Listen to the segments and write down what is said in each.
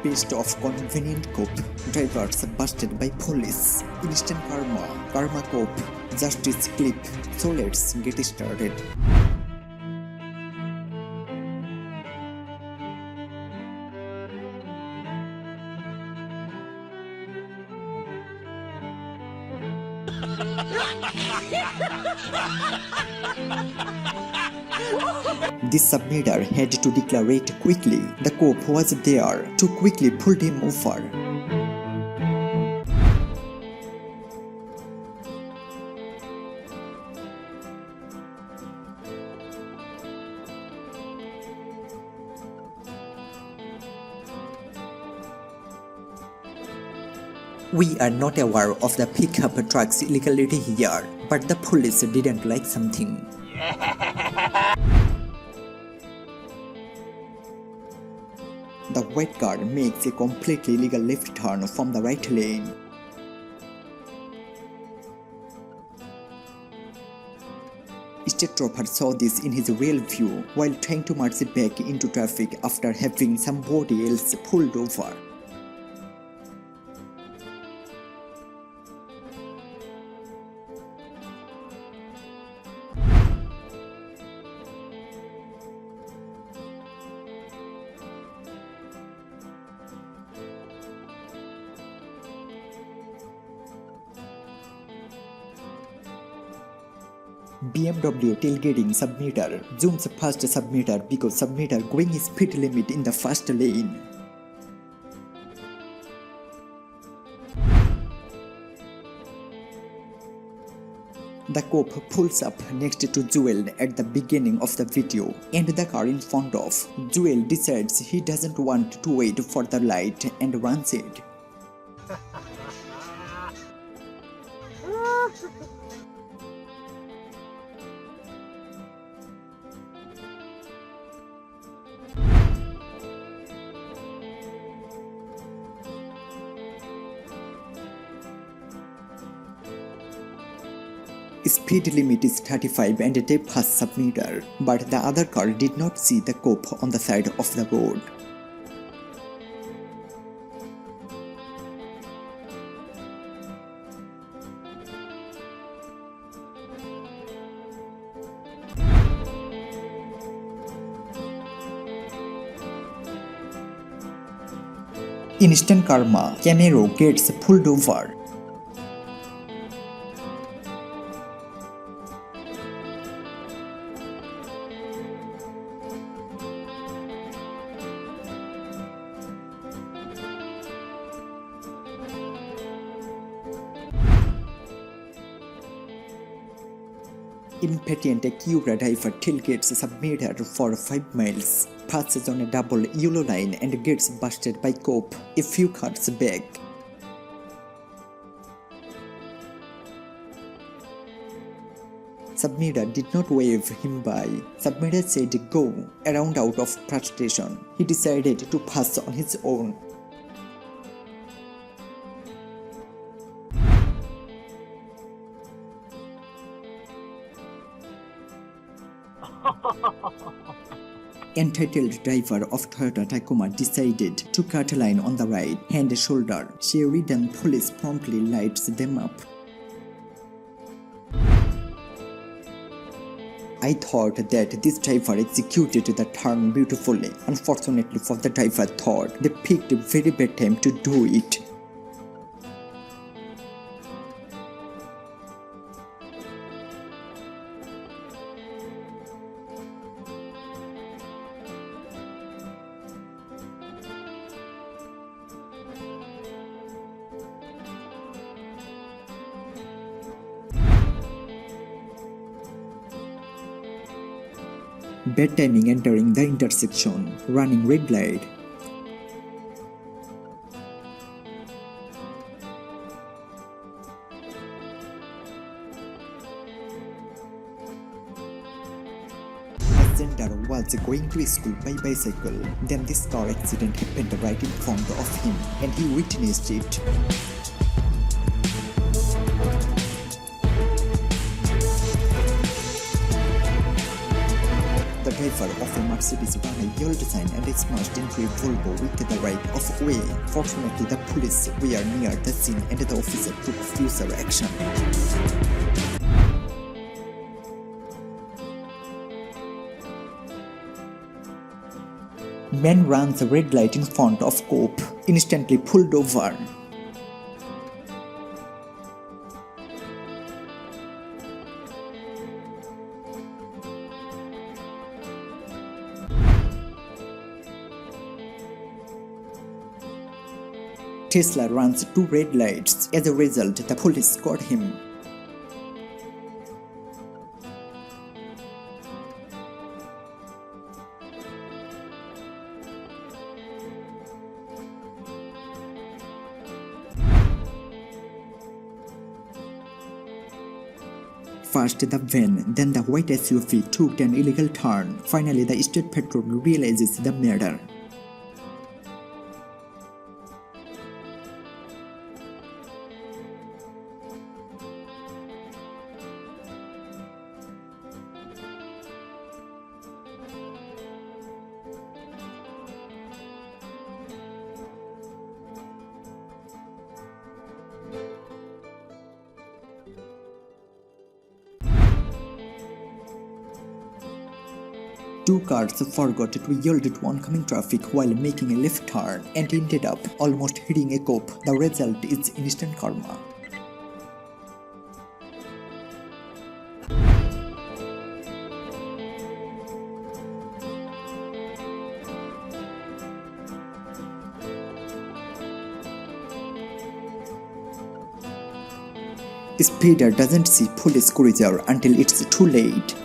best of convenient cop. Drivers busted by police. Instant karma. Karma cop. Justice clip. So let's get started. This submitter had to declare it quickly. The cop was there to quickly pull him over. We are not aware of the pickup truck's illegality here, but the police didn't like something. The white car makes a completely illegal left turn from the right lane. State trooper saw this in his real view while trying to merge back into traffic after having somebody else pulled over. BMW tailgating submitter zooms past submitter because submitter going speed limit in the first lane. The cop pulls up next to Joel at the beginning of the video, and the car in front of Joel decides he doesn't want to wait for the light and runs it. Speed limit is 35 and they pass submitter, but the other car did not see the cop on the side of the road. Instant karma, Camaro gets pulled over. Impatient Acura driver tailgates submitter for 5 miles, passes on a double yellow line and gets busted by cop a few cars back. Submitter did not wave him by. Submitter said go around out of frustration. He decided to pass on his own. Entitled driver of Toyota Tacoma decided to cut a line on the right hand shoulder. Sheridan police promptly lights them up. I thought that this driver executed the turn beautifully. Unfortunately for the driver thought they picked a very bad time to do it. Bad timing entering the intersection, running red light. Alexander was going to school by bicycle. Then this car accident happened right in front of him and he witnessed it. The driver of a Mercedes ran a yield sign and smashed into a Volvo with the right of way. Fortunately, the police were near the scene and the officer took further action. Man runs a red light in front of cop, instantly pulled over. Tesla runs 2 red lights. As a result, the police caught him. First the van, then the white SUV took an illegal turn. Finally, the state patrol realizes the murder. Two cars forgot to yield to oncoming traffic while making a left turn and ended up almost hitting a cop. The result is instant karma. Speeder doesn't see police cruiser until it's too late.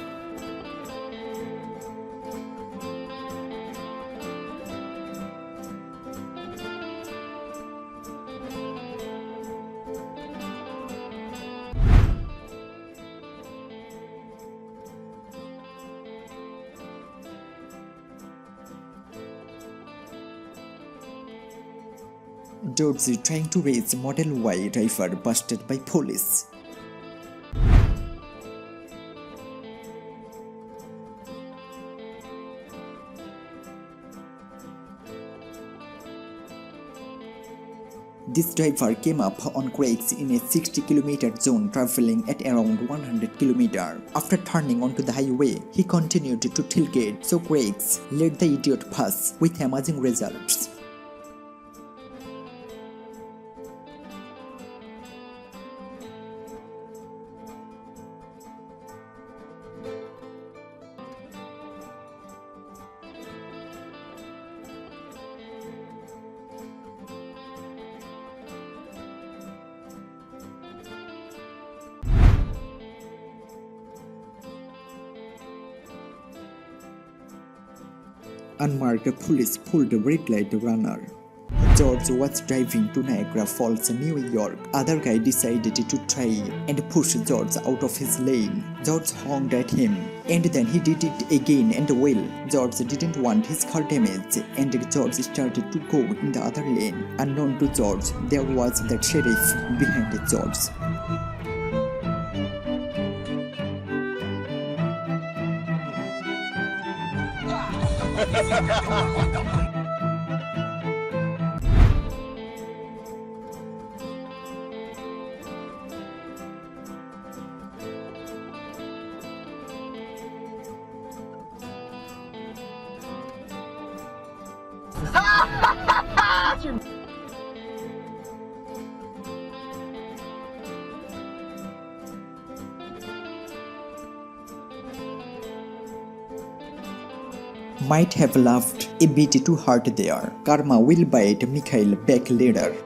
George trying to race Model Y driver busted by police. This driver came up on brakes in a 60km zone traveling at around 100km. After turning onto the highway, he continued to tailgate, so brakes let the idiot pass with amazing results. Unmarked police pulled a red light runner. George was driving to Niagara Falls, New York. Other guy decided to try and push George out of his lane. George honked at him, and then he did it again and well. George didn't want his car damaged, and George started to go in the other lane. Unknown to George, there was the sheriff behind George. Might have laughed a bit too hard there. Karma will bite Mikhail back later.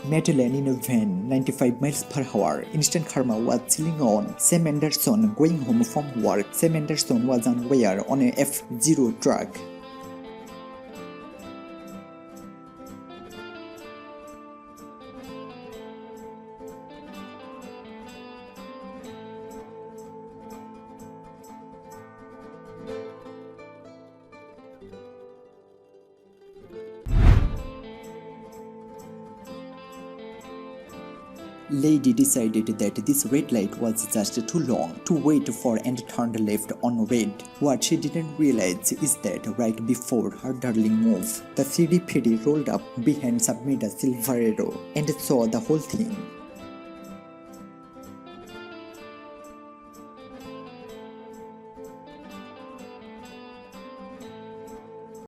Madeleine in a van, 95 miles per hour. Instant karma was chilling on Sam Anderson going home from work. Sam Anderson was unaware on a F0 truck. Lady decided that this red light was just too long to wait for and turned left on red. What she didn't realize is that right before her darling move, the CD rolled up behind Submita Silverero and saw the whole thing.